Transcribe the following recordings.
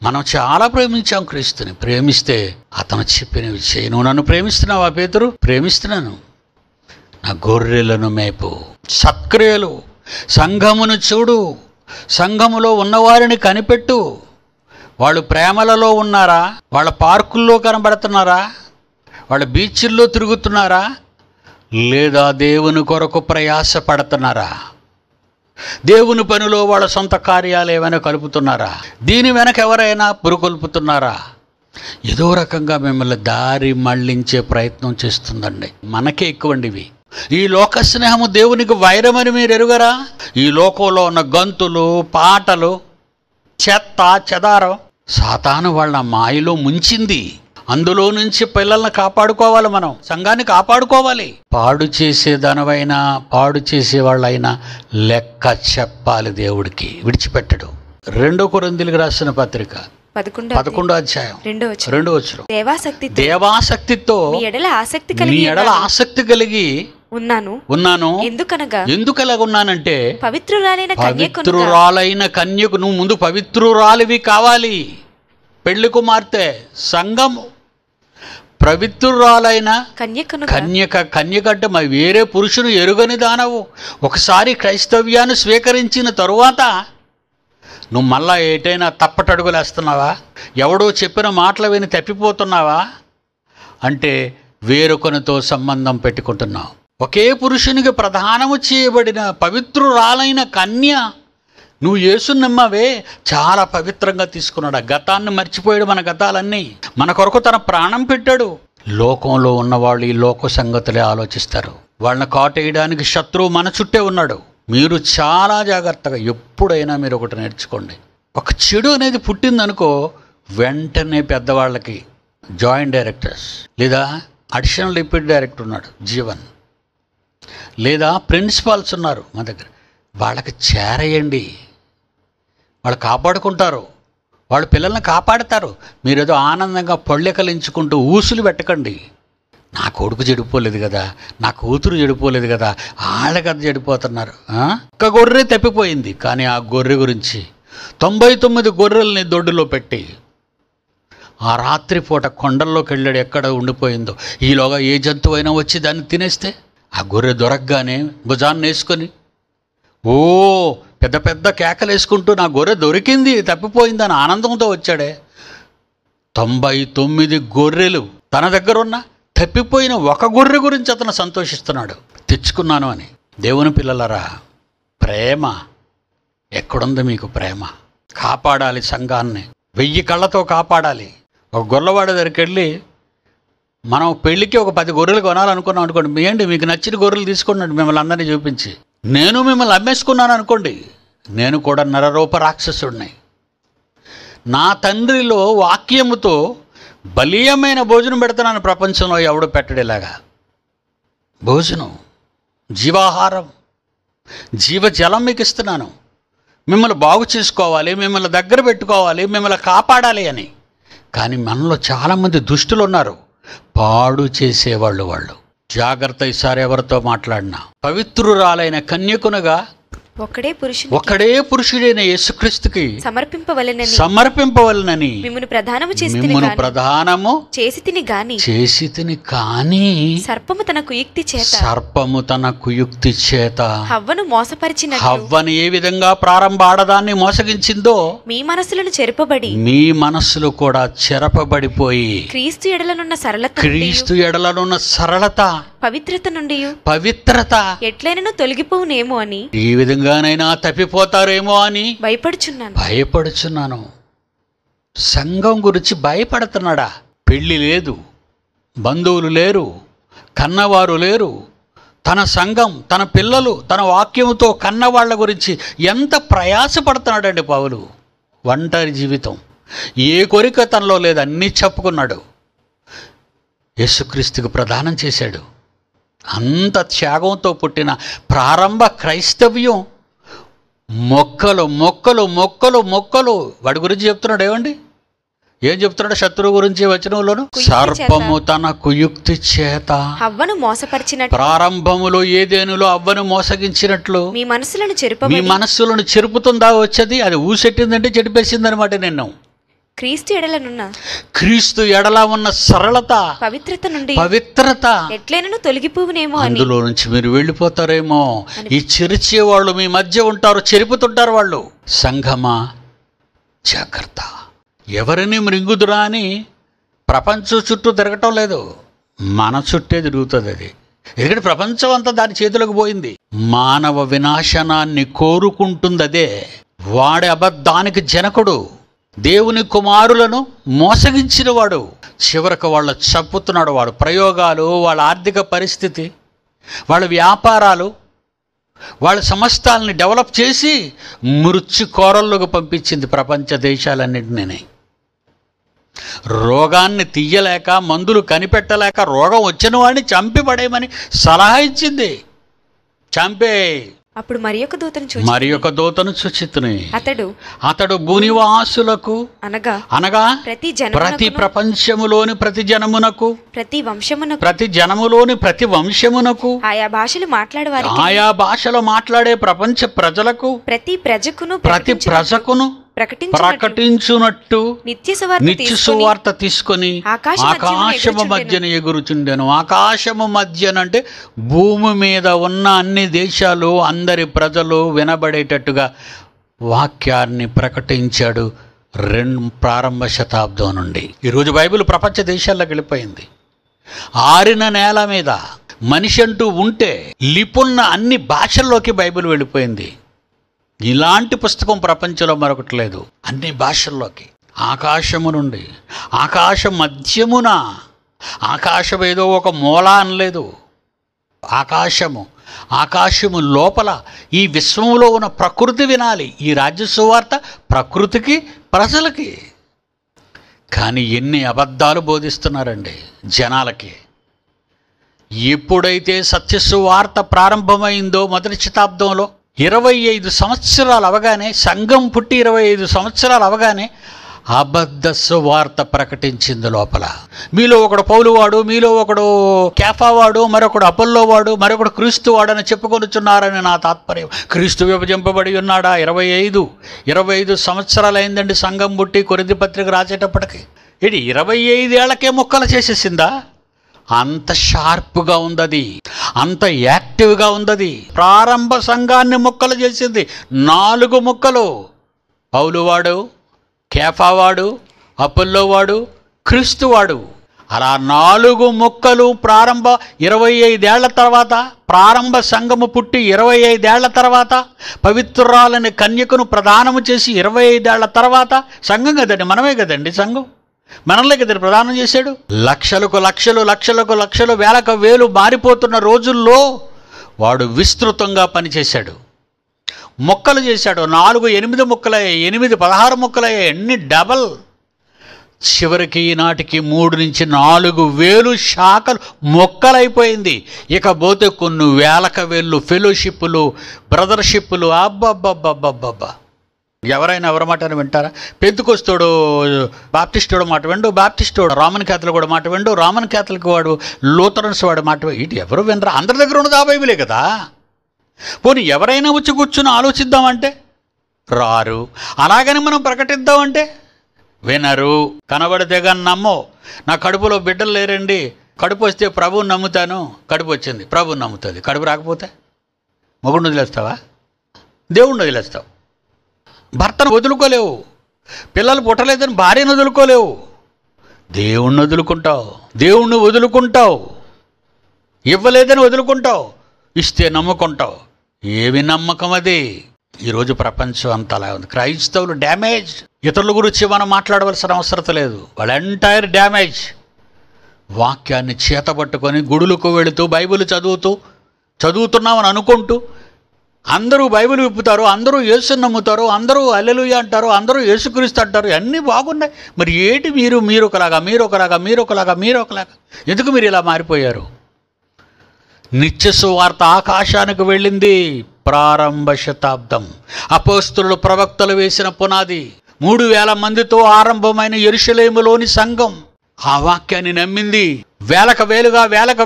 మనం చాలా ప్రేమించాం క్రీస్తుని. ప్రేమిస్తే అతను చెప్పినవి చేయి. నువ్వు నన్ను ప్రేమిస్తున్నావా పేతురు? ప్రేమిస్తున్నాను. నా గొర్రెలను మేపు. సత్క్రియలు. సంఘమును చూడు, సంఘములో ఉన్నవారిని కనిపెట్టు. వాళ్ళు ప్రేమలలో ఉన్నారా? వాళ్ళ పార్కుల్లో కనబడుతున్నారా? వాళ్ళ బీచ్ల్లో తిరుగుతున్నారా? లేదా దేవుని కొరకు ప్రయాస పడుతున్నారా? దేవుని పనిలో వాళ్ళ సొంత కార్యాలు ఏమైనా కలుపుతున్నారా? దీని వెనక ఎవరైనా పురుకొల్పుతున్నారా? ఏదో రకంగా మిమ్మల్ని దారి మళ్లించే ప్రయత్నం చేస్తుందండి. మనకే ఎక్కువండి ఇవి. ఈ లోక స్నేహము దేవునికి వైరమని మీరు ఎరుగరా? ఈ లోకంలో ఉన్న గంతులు, పాటలు, చెత్త చెదారం సాతాను వాళ్ళ మాయలో ముంచింది. అందులో నుంచి పిల్లల్ని కాపాడుకోవాలి. మనం సంఘాన్ని కాపాడుకోవాలి. పాడు చేసేదానివైనా పాడు చేసేవాళ్ళైనా లెక్క చెప్పాలి దేవుడికి. విడిచిపెట్టడు. 2 కొరింథీయులకు రాసిన పత్రిక 11వ అధ్యాయం 2వ వచనం. దేవాసక్తితో మీ ఎడల ఆసక్తి కలిగి ఉన్నాను. ఎందుకలాగున్నానంటే పవిత్రురాలైన కన్యకు. నువ్వు ముందు పవిత్రురాలివి కావాలి. పెళ్లి కుమార్తె సంఘం పవిత్రురాలైన కన్యక అంటే మరి వేరే పురుషుని ఎరుగని దానవు. ఒకసారి క్రైస్తవ్యాన్ని స్వీకరించిన తరువాత నువ్వు మళ్ళా ఏటైనా తప్పటడుగులేస్తున్నావా? ఎవడో చెప్పిన మాటలు విని తప్పిపోతున్నావా? అంటే వేరొకనితో సంబంధం పెట్టుకుంటున్నావు. ఒకే పురుషునికి ప్రధానము చేయబడిన పవిత్రురాలైన కన్య. నువ్వు యేసుని నమ్మవే, చాలా పవిత్రంగా తీసుకున్నాడు. ఆ గతాన్ని మర్చిపోయాడు. మన గతాలన్నీ మన కొరకు తన ప్రాణం పెట్టాడు. లోకంలో ఉన్నవాళ్ళు ఈ లోక సంగతులే ఆలోచిస్తారు. వాళ్ళని కాటేయడానికి శత్రువు మన చుట్టే ఉన్నాడు. మీరు చాలా జాగ్రత్తగా ఎప్పుడైనా మీరు ఒకటి నేర్చుకోండి. ఒక చెడు అనేది పుట్టిందనుకో, వెంటనే పెద్దవాళ్ళకి జాయింట్ డైరెక్టర్స్ లేదా అడిషనల్ డిప్యూటీ డైరెక్టర్ ఉన్నాడు జీవన్, లేదా ప్రిన్సిపాల్స్ ఉన్నారు మా దగ్గర, వాళ్ళకి చేరేయండి. వాళ్ళు కాపాడుకుంటారు. వాళ్ళు పిల్లల్ని కాపాడతారు. మీరేదో ఆనందంగా పొళ్ళెకలించుకుంటూ ఊసులు పెట్టకండి. నా కొడుకు చెడిపోలేదు కదా, నా కూతురు చెడిపోలేదు కదా, వాళ్ళ కథ చెడిపోతున్నారు. ఒక్క గొర్రె తప్పిపోయింది. కానీ ఆ గొర్రె గురించి 99 గొర్రెల్ని దొడ్డులో పెట్టి ఆ రాత్రిపూట కొండల్లోకి వెళ్ళాడు. ఎక్కడ ఉండిపోయిందో. ఈలోగా ఏ జంతువు అయినా వచ్చి దాన్ని తినేస్తే, ఆ గొర్రె దొరకగానే భుజాన్ని వేసుకొని ఓ పెద్ద పెద్ద కేకలు వేసుకుంటూ నా గొర్రె దొరికింది, తప్పిపోయిందని ఆనందంతో వచ్చాడే. 99 గొర్రెలు తన దగ్గర ఉన్న తప్పిపోయిన ఒక గొర్రె గురించి అతను సంతోషిస్తున్నాడు. తెచ్చుకున్నాను అని. దేవుని పిల్లలరా, ప్రేమ ఎక్కడుంది మీకు? ప్రేమ కాపాడాలి. సంఘాన్ని 1000 కళ్ళతో కాపాడాలి. ఒక గొర్రెవాడి దగ్గరికి వెళ్ళి మనం పెళ్ళికి ఒక 10 గొర్రెలు కొనాలనుకున్నాం అనుకోండి. ఏంటి మీకు నచ్చిన గొర్రెలు తీసుకున్నాడు మిమ్మల్ని అందరినీ చూపించి. నేను మిమ్మల్ని అమ్మేసుకున్నాను అనుకోండి, నేను కూడా నరరూప రాక్షసుడిని. నా తండ్రిలో వాక్యముతో బలీయమైన భోజనం పెడుతున్నాను. ప్రపంచంలో ఎవడు పెట్టడేలాగా భోజనం, జీవాహారం, జీవజలం మీకు ఇస్తున్నాను. మిమ్మల్ని బాగు చేసుకోవాలి, మిమ్మల్ని దగ్గర పెట్టుకోవాలి, మిమ్మల్ని కాపాడాలి అని. కానీ మనలో చాలామంది దుష్టులు ఉన్నారు, పాడు చేసేవాళ్ళు. వాళ్ళు జాగ్రత్త. ఈసారి ఎవరితో మాట్లాడినా పవిత్రురాలైన కన్యకునగా ఒక్కడే పురుషుడైన యేసుక్రీస్తుకి సమర్పింపవలెనని మిమ్మును ప్రధానము చేసి తిని గాని సర్పము తన కుయుక్తి చేత హవ్వను ఏ విధంగా ప్రారంభ ఆడదాన్ని మోసగించిందో మీ మనస్సులు కూడా చెరపబడిపోయి క్రీస్తు ఎడలనున్న సరళత పవిత్రత ఎట్లైనా తొలగిపోవునేమో అని, ఈ విధంగానైనా తప్పిపోతారేమో అని భయపడుచున్నాను. సంఘం గురించి భయపడుతున్నాడా? పెళ్ళి లేదు, బంధువులు లేరు, కన్నవారు లేరు. తన సంఘం, తన పిల్లలు, తన వాక్యముతో కన్నవాళ్ల గురించి ఎంత ప్రయాసపడుతున్నాడండి పౌలు. ఒంటరి జీవితం, ఏ కోరిక తనలో లేదు, అన్నీ చెప్పుకున్నాడు. యేసుక్రీస్తుకు ప్రదానం చేశాడు. అంత త్యాగంతో పుట్టిన ప్రారంభ క్రైస్తవ్యం మొక్కలు మొక్కలు మొక్కలు మొక్కలు. వాడి గురించి చెప్తున్నాడు. ఏమండి ఏం చెప్తున్నాడు? శత్రువు గురించి వచనంలోను, సర్పము తన కుయుక్తి చేత హవ్వను మోసపరిచినట్లు, ప్రారంభములో ఏదేనులో అవ్వను మోసగించినట్లు మీ మనస్సులను చెరుపుతుందా వచ్చేది. అది ఊసెట్టిందంటే చెడిపేసింది అనమాట. నిన్ను క్రీస్తు ఎడల ఉన్న సరళత, పవిత్రత ఎట్లైనను తొలగిపోవునేమో, అందులో నుంచి మీరు వెళ్ళిపోతారేమో. ఈ చెరిచే వాళ్ళు మీ మధ్య ఉంటారు, చెరుపుతుంటారు వాళ్ళు. సంఘమా జాగ్రత్త. ఎవరిని మృంగుదురా అని ప్రపంచం చుట్టూ తిరగటం లేదు, మన చుట్టే తిరుగుతుంది అది. ఎందుకంటే ప్రపంచం అంతా దాని చేతులకు పోయింది. మానవ వినాశనాన్ని కోరుకుంటుంది అదే. వాడి అబద్ధానికి జనకుడు, దేవుని కుమారులను మోసగించిన వాడు, చివరకు వాళ్ళ చంపుతున్నాడు. వాడు ప్రయోగాలు, వాళ్ళ ఆర్థిక పరిస్థితి, వాళ్ళ వ్యాపారాలు, వాళ్ళ సమస్తాలని డెవలప్ చేసి మృత్యు కోరల్లోకి పంపించింది ప్రపంచ దేశాలన్నింటినీ. రోగాన్ని తీయలేక, మందులు కనిపెట్టలేక రోగం వచ్చిన వాడిని చంపి పడేయమని సలహా ఇచ్చింది. చంపే. అప్పుడు మరి ఒక దూతను చూచితిని. అతడు భూనివాసులకు అనగా ప్రతి ప్రపంచములోని ప్రతి జనమునకు, ప్రతి జనములోని ప్రతి వంశమునకు, ఆయా భాషలు మాట్లాడే ప్రపంచ ప్రజలకు, ప్రతి ప్రజకును ప్రకటించునట్టు నిత్య సువార్త తీసుకొని ఆకాశము మధ్యన ఎగురుచుండెను. ఆకాశము మధ్యనంటే భూమి మీద ఉన్న అన్ని దేశాలు, అందరి ప్రజలు వినబడేటట్టుగా వాక్యాన్ని ప్రకటించాడు. ప్రారంభ శతాబ్దం నుండి ఈరోజు బైబిల్ ప్రపంచ దేశాల్లోకి వెళ్ళిపోయింది. ఆరిన నేల మీద మనిషి అంటూ ఉంటే లిపున్న అన్ని భాషల్లోకి బైబిల్ వెళ్ళిపోయింది. ఇలాంటి పుస్తకం ప్రపంచంలో మరొకటి లేదు. అన్ని భాషల్లోకి. ఆకాశము నుండి, ఆకాశం మధ్యమున, ఆకాశం ఏదో ఒక మూల అనలేదు. ఆకాశము లోపల ఈ విశ్వంలో ఉన్న ప్రకృతి వినాలి. ఈ రాజ్య సువార్త ప్రకృతికి, ప్రజలకి. కానీ ఎన్ని అబద్ధాలు బోధిస్తున్నారండి జనాలకి. ఎప్పుడైతే సత్య సువార్త ప్రారంభమైందో మొదటి శతాబ్దంలో 25 సంవత్సరాలు అవగానే, సంఘం పుట్టి 25 సంవత్సరాలు అవగానే అబద్ధ సువార్త ప్రకటించింది లోపల. మీలో ఒకడు పౌలువాడు, మీలో ఒకడు కేఫావాడు, మరొకడు అపోల్లోవాడు, మరొకడు క్రీస్తువాడు అని చెప్పుకొనుచున్నారని నా తాత్పర్యం. క్రీస్తు విభజింపబడి ఉన్నాడా? 25 సంవత్సరాలు అయిందండి సంఘం పుట్టి. కొరింథీ పత్రిక రాసేటప్పటికి 25 ఏళ్లకే ముక్కలు చేసేసిందా? అంత షార్ప్గా ఉంది, అంత యాక్టివ్గా ఉంది. ప్రారంభ సంఘాన్ని ముక్కలు చేసింది. 4 ముక్కలు. పౌలువాడు, కేఫావాడు, అపోల్లోవాడు, క్రీస్తువాడు. అలా 4 ముక్కలు. ప్రారంభ 25 ఏళ్ల తర్వాత, ప్రారంభ సంఘము పుట్టి 25 ఏళ్ల తర్వాత, పవిత్రురాలని కన్యకను ప్రదానము చేసి 25 ఏళ్ల తర్వాత, సంఘం కదండి, మనమే కదండి సంఘం, మనల్ని కదండి ప్రదానం చేశాడు. లక్షలకు లక్షలు, వేలకు వేలు మారిపోతున్న రోజుల్లో వాడు విస్తృతంగా పనిచేశాడు. మొక్కలు చేశాడు. 4 8 ముక్కలయ్యాయి, 8 16 ముక్కలయ్యాయి, ఎన్ని డబల్. చివరికి ఈనాటికి 3 నుంచి 4 వేలు శాఖలు మొక్కలైపోయింది. ఇకపోతే కొన్ని వేలకు వేళ్ళు ఫెలోషిప్పులు, బ్రదర్షిప్పులు. అబ్బబ్బబ్బబ్బబ్బబ్బా! ఎవరైనా ఎవరి మాట వింటారా? పెంతుకొస్తోడు బాప్టిస్టోడు మాట విండు, బాప్టిస్టోడు రామన్ క్యాథలిక్ కూడా మాట విండు, రామన్ క్యాథలిక్ వాడు లూథరన్స్ వాడు మాట ఇటు ఎవరు వినరా? అందరి దగ్గర ఉన్నది ఆ బైబిలే కదా. పోనీ ఎవరైనా వచ్చి కూర్చుని ఆలోచిద్దామంటే రారు. అలాగని మనం ప్రకటిద్దామంటే వినరు. కనబడితే కానీ నమ్మో. నా కడుపులో బిడ్డలు లేరండి, కడుపు వస్తే ప్రభువుని నమ్ముతాను. కడుపు వచ్చింది, ప్రభువుని నమ్ముతుంది. కడుపు రాకపోతే మొగుడిని వదిలేస్తావా? దేవుణ్ణి వదిలేస్తావు. భర్తను వదులుకోలేవు. పిల్లలు పుట్టలేదని భార్యను వదులుకోలేవు. దేవుణ్ణి వదులుకుంటావు, దేవుణ్ణి వదులుకుంటావు. ఇవ్వలేదని వదులుకుంటావు, ఇస్తే నమ్ముకుంటావు. ఏమి నమ్మకం అది? ఈరోజు ప్రపంచం అంతా అలా ఉంది. క్రైస్తవులు డ్యామేజ్. ఇతరుల గురించి మనం మాట్లాడవలసిన అవసరం లేదు. వాళ్ళ ఎంటైర్ డ్యామేజ్. వాక్యాన్ని చేతబట్టుకొని గుడులకు వెళుతూ బైబిల్ చదువుతున్నామని అనుకుంటూ అందరూ బైబిల్ విప్పుతారు, అందరూ యేసుని నమ్ముతారు, అందరూ హల్లెలూయా అంటారు, అందరూ యేసుక్రీస్తు అంటారు. అన్నీ బాగున్నాయి. మరి ఏంటి మీరు ఒకలాగా ఎందుకు మీరు ఇలా మారిపోయారు? నిత్య సువార్త ఆకాశానికి వెళ్ళింది. ప్రారంభ శతాబ్దం. అపోస్తలులు, ప్రవక్తలు వేసిన పునాది. 3000 మందితో ఆరంభమైన యెరూషలేములోని సంఘం ఆ వాక్యాన్ని నమ్మింది. వేలకు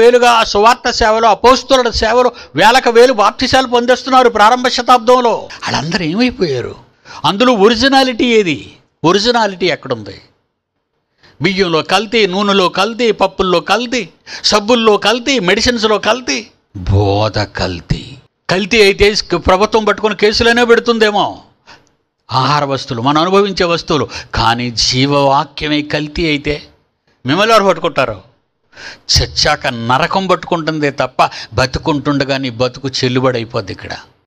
వేలుగా ఆ సువార్త సేవలో, అపోస్తలుల సేవలో వేలకు వేలు బాప్తిసాలు పొందేస్తున్నారు ప్రారంభ శతాబ్దంలో. వాళ్ళందరూ ఏమైపోయారు? అందులో ఒరిజినాలిటీ ఏది? ఒరిజినాలిటీ ఎక్కడుంది? బియ్యంలో కల్తీ, నూనెలో కల్తీ, పప్పుల్లో కల్తీ, సబ్బుల్లో కల్తీ, మెడిసిన్స్లో కల్తీ, బోధ కల్తీ. కల్తీ అయితే ప్రభుత్వం పట్టుకొని కేసులనే పెడుతుందేమో. ఆహార వస్తువులు, మనం అనుభవించే వస్తువులు. కానీ జీవవాక్యమే కల్తీ అయితే మిమ్మల్ని ఎవరు పట్టుకుంటారు? చచ్చాక నరకం పట్టుకుంటుందే తప్ప బతుకుంటుండగా నీ బతుకు చెల్లుబడి అయిపోద్ది ఇక్కడ.